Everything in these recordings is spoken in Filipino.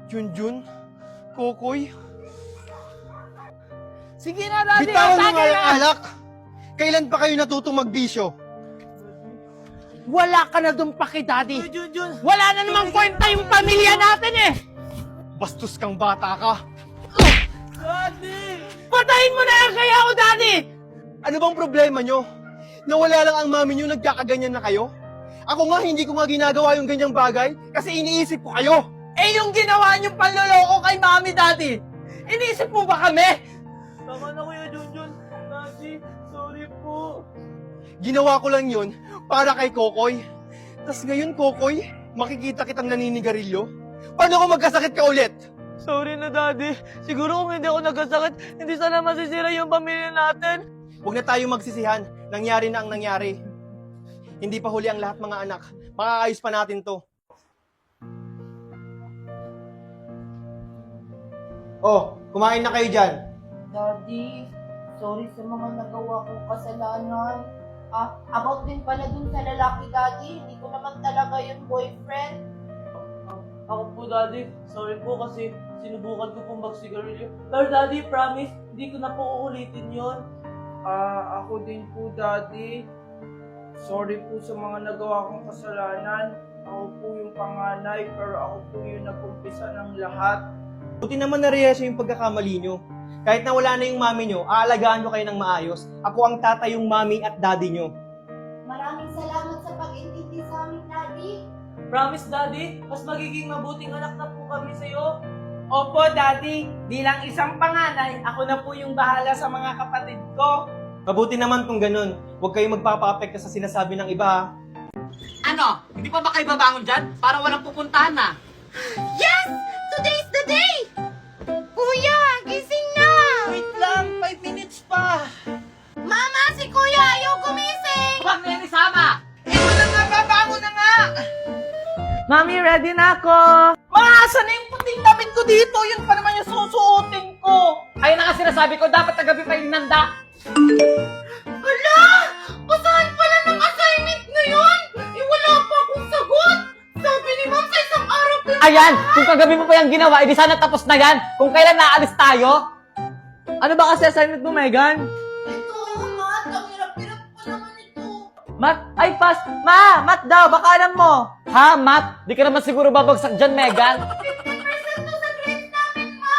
Junjun? Kokoy? Sige na, Daddy! Bitawan mo nga atake yung na! alak! Kailan pa kayo natutong magbisyo? Wala ka na dun paki, Daddy! Junjun! Wala na namang kwenta yung pamilya natin eh! Bastos kang bata ka! Daddy! Patayin mo na yan kaya ako, Daddy! Ano bang problema nyo? Nawala lang ang mami nyo, nagkakaganyan na kayo? Ako nga, hindi ko nga ginagawa yung ganyang bagay kasi iniisip ko kayo! Eh yung ginawa niyong panloloko kay Mami, Daddy! Iniisip mo ba kami? Tama na, Kuya Junjun. Daddy, sorry po. Ginawa ko lang yun para kay Kokoy. Tas ngayon, Kokoy, makikita kitang naninigarilyo? Paano kung magkasakit ka ulit? Sorry na, Daddy. Siguro kung hindi ako nagkasakit, hindi sana masisira yung pamilya natin. Huwag na tayong magsisihan. Nangyari na ang nangyari. Hindi pa huli ang lahat, mga anak. Makakaayos pa natin to. Oh, kumain na kayo dyan. Daddy, sorry sa mga nagawa kong kasalanan. About din pala dun sa lalaki, Daddy. Hindi ko naman talaga yung boyfriend. Ako po, Daddy. Sorry po kasi sinubukan ko pong magsigarilyo. Pero, Daddy, promise, hindi ko na po uulitin yon. Ako din po, Daddy. Sorry po sa mga nagawa kong kasalanan. Ako po yung panganay, pero ako po yung nag-umpisa ng lahat. Buti naman na-realize yung pagkakamali nyo. Kahit na wala na yung mami nyo, aalagaan ko kayo ng maayos. Ako ang tatayong mami at daddy nyo. Maraming salamat sa pag-intindi sa amin, Daddy. Promise, Daddy, mas magiging mabuting anak na po kami sa'yo. Opo, Daddy. Bilang isang panganay, ako na po yung bahala sa mga kapatid ko. Mabuti naman kung ganun. Huwag kayong magpapa-apekto sa sinasabi ng iba, ha? Ano? Hindi pa ba kayo babangon dyan? Para walang pupuntahan na. Yes! Today's the day! Kuya, gising na! Wait lang, 5 minutes pa. Mama, si Kuya ayaw gumising! Huwag na yan isama! Ito na nga, babangon na nga. Mami, ready na ako. Maaasa na yung puting damit ko dito. Yun pa naman yung susuotin ko. Ayun na nga sinasabi ko, dapat tagabi pa yung nanda. Hala! Basahan pala ng assignment ngayon! Wala pa akong sagot! Sabi ni Ma'am sa isang araw pa yung... Ayan, kung kagabi mo pa yung ginawa, edi sana tapos na yan. Kung kailan naalis tayo. Ano ba kasi assignment mo, Megan? Ito, Matt, ang hirap-hirap pa naman ito. Math? Ay, pass. Math daw. Baka alam mo. Ha, Matt? Di ka naman siguro babagsak dyan, Megan. 50% to sa grades namin, Ma!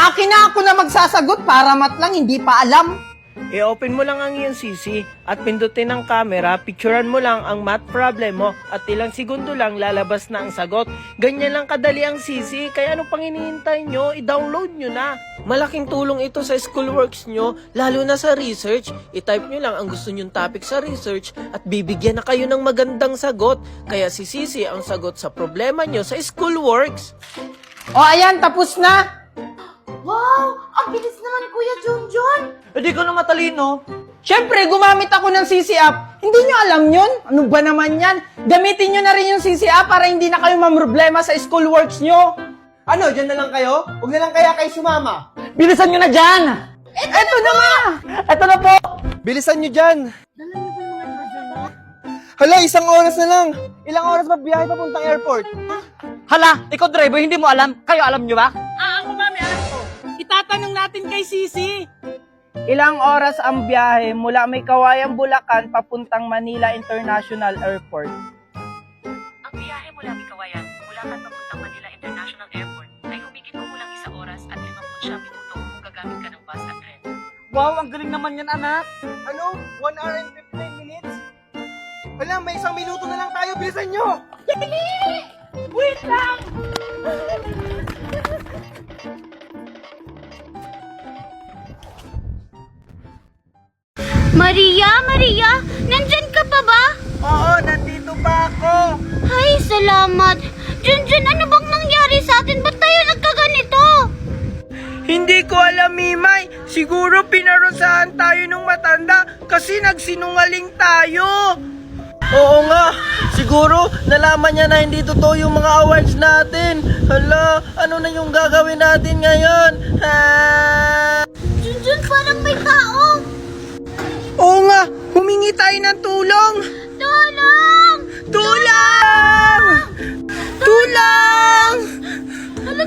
Akin na ako na magsasagot para mat lang hindi pa alam. I-open mo lang ang iyong CC at pindutin ang camera, picturean mo lang ang math problem mo at ilang segundo lang lalabas na ang sagot. Ganyan lang kadali ang CC, kaya ano pang hinihintay nyo? I-download nyo na. Malaking tulong ito sa schoolworks nyo, lalo na sa research. I-type nyo lang ang gusto nyong topic sa research at bibigyan na kayo ng magandang sagot. Kaya si CC ang sagot sa problema nyo sa schoolworks. O ayan, tapos na. Wow! Ang bilis naman, Kuya Junjun! Hindi ko na matalino. Siyempre, gumamit ako ng CC app. Hindi nyo alam yun? Ano ba naman yan? Gamitin nyo na rin yung CC app para hindi na kayo mamroblema sa schoolworks nyo. Ano, dyan na lang kayo? Huwag na lang kaya kayo sumama. Bilisan nyo na dyan! Eto na ma! Eto na po! Bilisan nyo dyan. Hala, 1 oras na lang. Ilang oras ba biyahe papuntang airport? Hala, ikaw driver, hindi mo alam. Kayo alam nyo ba? Ako mami, alam ko. Itatanong natin kay Sisi. Ilang oras ang biyahe mula May Kawayan, Bulacan papuntang Manila International Airport? Ang biyahe mula Kawayan, Bulacan papuntang Manila International Airport ay humigit kumulang 1 oras at 59 minuto kung gagamit ka ng bus at tren. Wow, ang galing naman yan, anak. Ano? 1 hour and 15 minutes? Hala, may 1 minuto na lang tayo. Bilisan nyo! Wait lang! Maria! Nandyan ka pa ba? Oo, nandito pa ako. Ay, salamat! Junjun, ano bang nangyari sa atin? Ba't tayo nagkaganito? Hindi ko alam, Mimay. Siguro pinarusahan tayo nung matanda kasi nagsinungaling tayo. Oo nga, siguro nalaman niya na hindi totoo yung mga awards natin. Hala, ano na yung gagawin natin ngayon? Junjun, parang may tao! Oo nga, humingi tayo ng tulong. Tulong! Tulong! Tulong! Hala,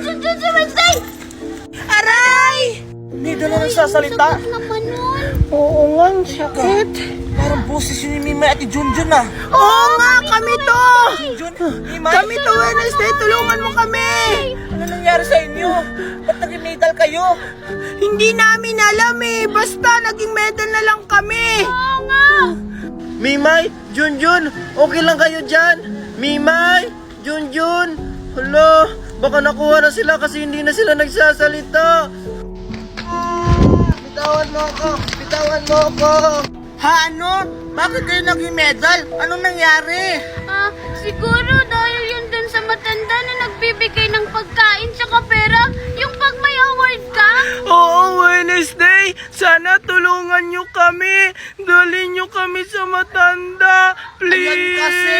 nagsasalita? Naman nun. Oo nga, ang sakit. Parang boses yun ni Mimay at ni Junjun ah. Oo nga, kami to! Jun, Mimay? Kami to, Wednesday, tulungan mo kami! Ano nangyari sa inyo? Ba't naging medal kayo? Hindi namin alam eh, basta naging medal na lang kami! Oo nga. Mimay, Junjun, okay lang kayo dyan? Mimay, Junjun, hala, baka nakuha na sila kasi hindi na sila nagsasalita. Bitawan mo ako! Bitawan mo ako! Ha, ano? Bakit kayo naging medal? Anong nangyari? Siguro dahil yun dun sa matanda na nagbibigay ng pagkain tsaka pera, yung pag may award ka. Oo, Wednesday, sana tulungan nyo kami. Dalhin nyo kami sa matanda, please. Ayan kasi,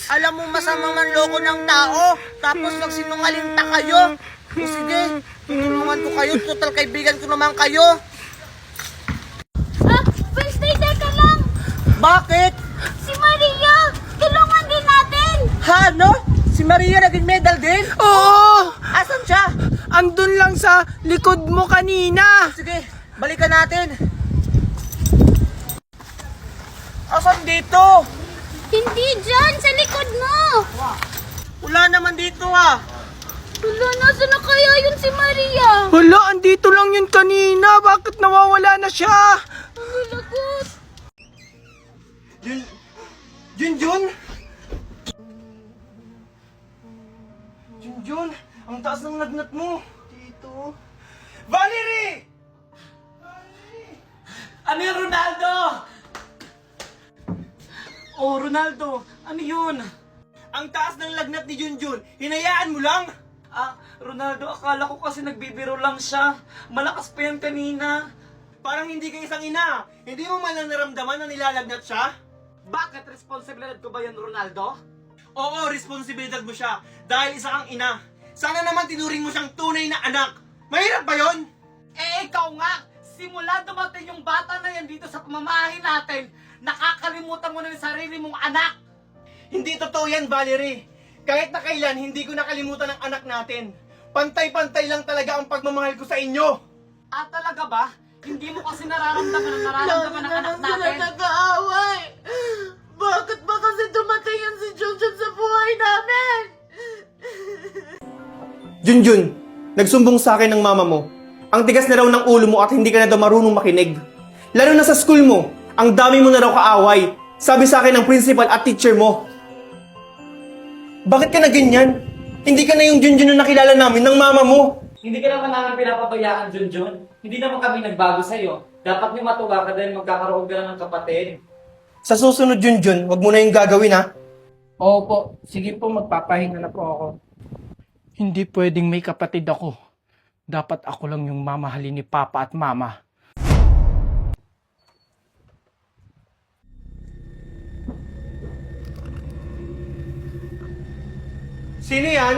alam mo masamang manloko ng tao, tapos nagsinungaling ta kayo. O sige, tutulungan ko kayo, total kaibigan ko naman kayo. Wednesday, teka lang. Bakit? Si Maria, tulungan din natin. Ha, no? Si Maria naging medal din? Oo, Asan siya? andun lang sa likod mo kanina. Sige, balikan natin. Asan dito? Hindi dyan, sa likod mo. Wala naman dito ah. Wala, nasa na kaya yun si Maria? Hala, andito lang yun kanina. Bakit nawawala na siya? Ang lagot. Junjun? Junjun, ang taas ng lagnat mo. Dito. Valerie! Ano yun, Ronaldo? Oh, Ronaldo, ano yun? Ang taas ng lagnat ni Junjun, hinayaan mo lang? Ronaldo, akala ko kasi nagbibiro lang siya. Malakas pa yan kanina. Parang hindi ka isang ina. Hindi mo man lang naramdaman na nilalagnat siya? Bakit responsibilidad ko ba yan, Ronaldo? Oo, responsibilidad mo siya. Dahil isa kang ina. Sana naman tinuring mo siyang tunay na anak. Mahirap ba yon? Ikaw nga! Simula dumating yung bata na yan dito sa pamamahay natin, nakakalimutan mo na yung sarili mong anak! Hindi totoo yan, Valerie. Kahit na kailan, hindi ko nakalimutan ang anak natin. Pantay-pantay lang talaga ang pagmamahal ko sa inyo. Talaga ba? Hindi mo kasi nararamdaman ang nararamdaman ng anak natin? nag-aaway. Bakit ba kasi dumating yan si Junjun sa buhay namin? Junjun, nagsumbong sa akin ng mama mo. Ang tigas na raw ng ulo mo at hindi ka na daw marunong makinig. Lalo na sa school mo, ang dami mo na raw kaaway. Sabi sa akin ng principal at teacher mo. Bakit ka na ganyan? Hindi ka na yung Junjun na nakilala namin ng mama mo. Hindi ka naman namin pinapabayaan, Junjun. Hindi naman kami nagbago sa'yo. Dapat yung matuwa ka dahil magkakaroon ka na ng kapatid. Sa susunod, Junjun, wag mo na yung gagawin, ha? Opo, sige po, magpapahinga na po ako. Hindi pwedeng may kapatid ako. Dapat ako lang yung mamahalin ni Papa at Mama. Sino yan?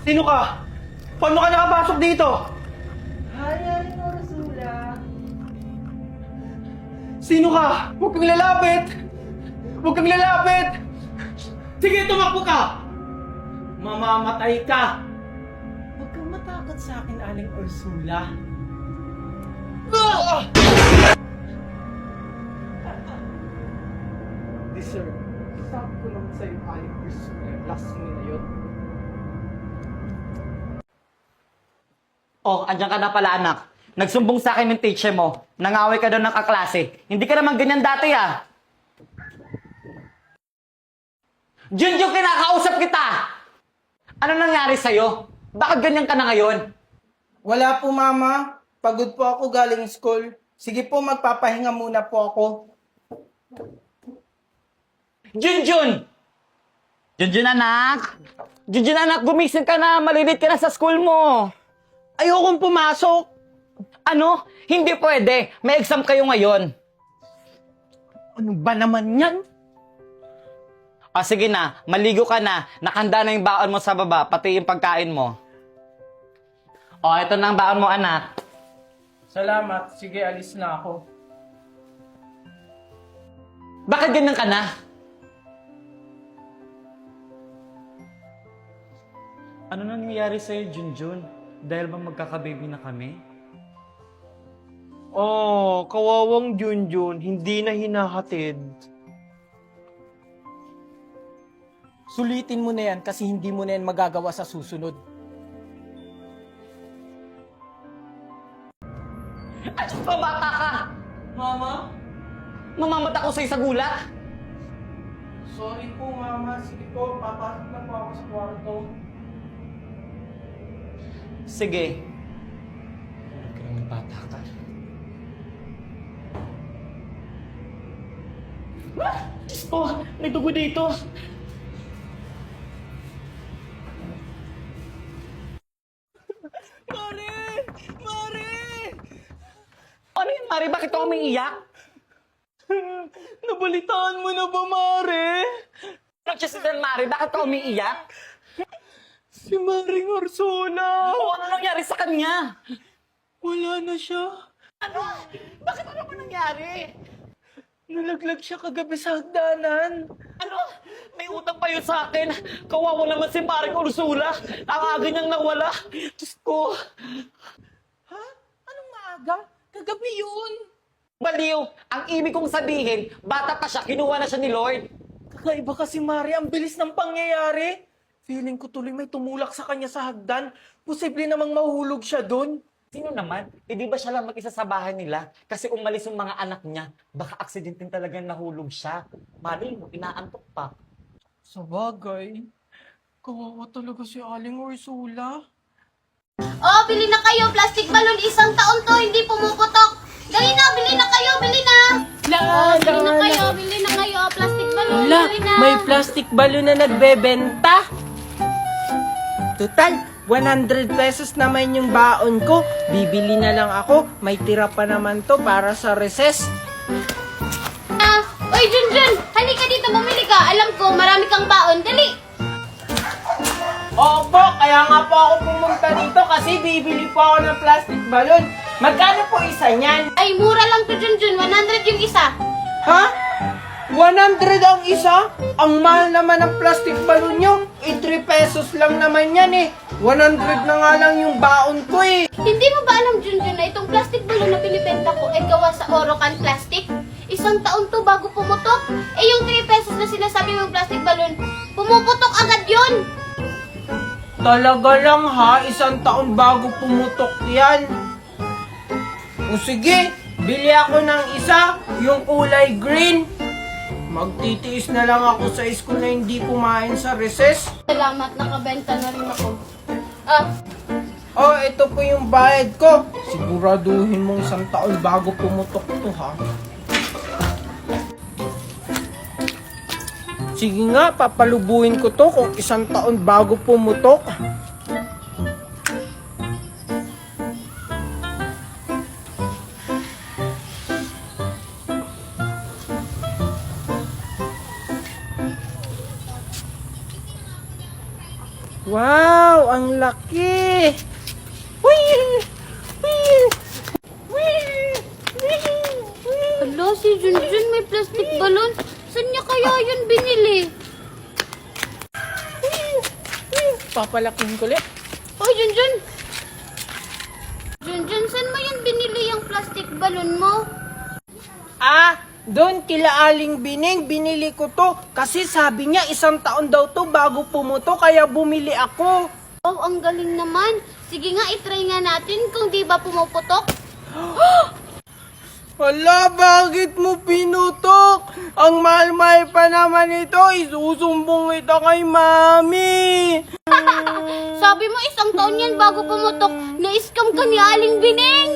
Sino ka? Paano ka nakapasok dito? Sino ka? Huwag kang lalapit! Huwag kang lalapit! Sige, tumakbo ka! Mamamatay ka! Huwag kang matakot sa akin, Aling Ursula. Deserve. Sabi ko naman sa'yo, Aling Ursula. Last mo na yun. Oh, andyan ka na pala anak. Nagsumbong sa akin ng teacher mo. Nangaway ka daw ng kaklase. Hindi ka naman ganyan dati ah. Junjun, kinakausap kita! Ano nangyari sa'yo? Bakit ganyan ka na ngayon? Wala po, Mama. Pagod po ako galing school. Sige po, magpapahinga muna po ako. Junjun! Junjun anak! Junjun anak, gumising ka na. Malilit ka na sa school mo. Ayokong pumasok. Ano? Hindi pwede. May exam kayo ngayon. Ano ba naman yan? O sige na, maligo ka na. Nakanda na yung baon mo sa baba, pati yung pagkain mo. O, ito na ang baon mo, anak. Salamat. Sige, alis na ako. Bakit ganyan ka na? Ano nangyayari sa'yo, Junjun? Dahil ba magkakababy na kami? Oh, kawawang Junjun, hindi na hinahatid. Sulitin mo na yan kasi hindi mo na yan magagawa sa susunod. At pa bata ka! Mama? Mamamata ko sa'yo sa gulat! Sorry po, Mama. Sige po, papasok na po ako sa kwarto. Sige. Huwag bata ka. Diyos ko, may dugo dito! Ano yun, Mari? Bakit ako umiiyak? Nabalitaan mo na ba, Mare? Nagsisitan, Mari, bakit ako umiiyak? Si Maring Ursula. O ano nangyari sa kanya? Wala na siya. Ano? Bakit ano ba nangyari? Nalaglag siya kagabi sa hagdanan. Ano? May utang pa yun sa akin. Kawawa naman si Maring Ursula. Ang aga niyang nawala. Diyos ko. Anong maaga? Kagabi yun. Baliw! Ang ibig kong sabihin, bata pa siya, kinuha na siya ni Lord. Kakaiba kasi, Mare. Ang bilis ng pangyayari. Feeling ko tuloy may tumulak sa kanya sa hagdan. Posible namang mahulog siya doon. Sino naman? Eh di ba siya lang mag-isa sa bahay nila? Kasi umalis yung mga anak niya. Baka aksidente talagang nahulog siya. Mali mo, inaantok pa. Sa bagay, kawawa talaga si Aling Ursula. Oh, bili na kayo. Plastic balloon. Isang taon to, hindi pumuputok. Dali na, bili na kayo. Bili na. Oh, bili na kayo. Bili na kayo. Plastic balloon. Wala, Bili na. may plastic balloon na nagbebenta. Total, 100 pesos naman yung baon ko. Bibili na lang ako. May tira pa naman to para sa recess. Oy, Junjun. Halika dito, bumili ka. Alam ko, marami kang baon. Dali. Opo, kaya nga po ako pumunta dito kasi bibili po ako ng plastic balloon. Magkano po isa niyan? Ay, mura lang to, Junjun. 100 yung isa. Ha? 100 ang isa? Ang mahal naman ng plastic balloon nyo. 3 pesos lang naman yan eh. 100 na nga lang yung baon ko eh. Hindi mo ba alam, Junjun, na itong plastic balloon na binibenta ko ay gawa sa Orocan plastic? Isang taon to bago pumutok. Eh, yung 3 pesos na sinasabi mong plastic balloon, pumuputok agad yun. Talaga lang ha, isang taon bago pumutok yan. O sige, bili ako ng isa, yung kulay green. Magtitiis na lang ako sa school na hindi kumain sa recess. Salamat, nakabenta na rin ako. Oh, ito po yung bayad ko. Siguraduhin mong isang taon bago pumutok to ha. Sige nga, papalubuhin ko to kung isang taon bago pumutok. Wow, ang laki! Hala, si Junjun may plastic balloon. Saan niya kaya yun binili? Papalaking ko ulit. Hoy, Junjun! Junjun, saan mo yan binili yung plastic balloon mo? Doon kila Aling Bining, binili ko to. Kasi sabi niya isang taon daw to bago pumuto, kaya bumili ako. Oh, ang galing naman. Sige nga, itry nga natin kung di ba pumuputok. Hala, bakit mo pinutok? Ang mahal-mahal pa naman ito, isusumbong ito kay Mami. Sabi mo isang taon yan bago pumutok, na-scam ka ni Aling Bining.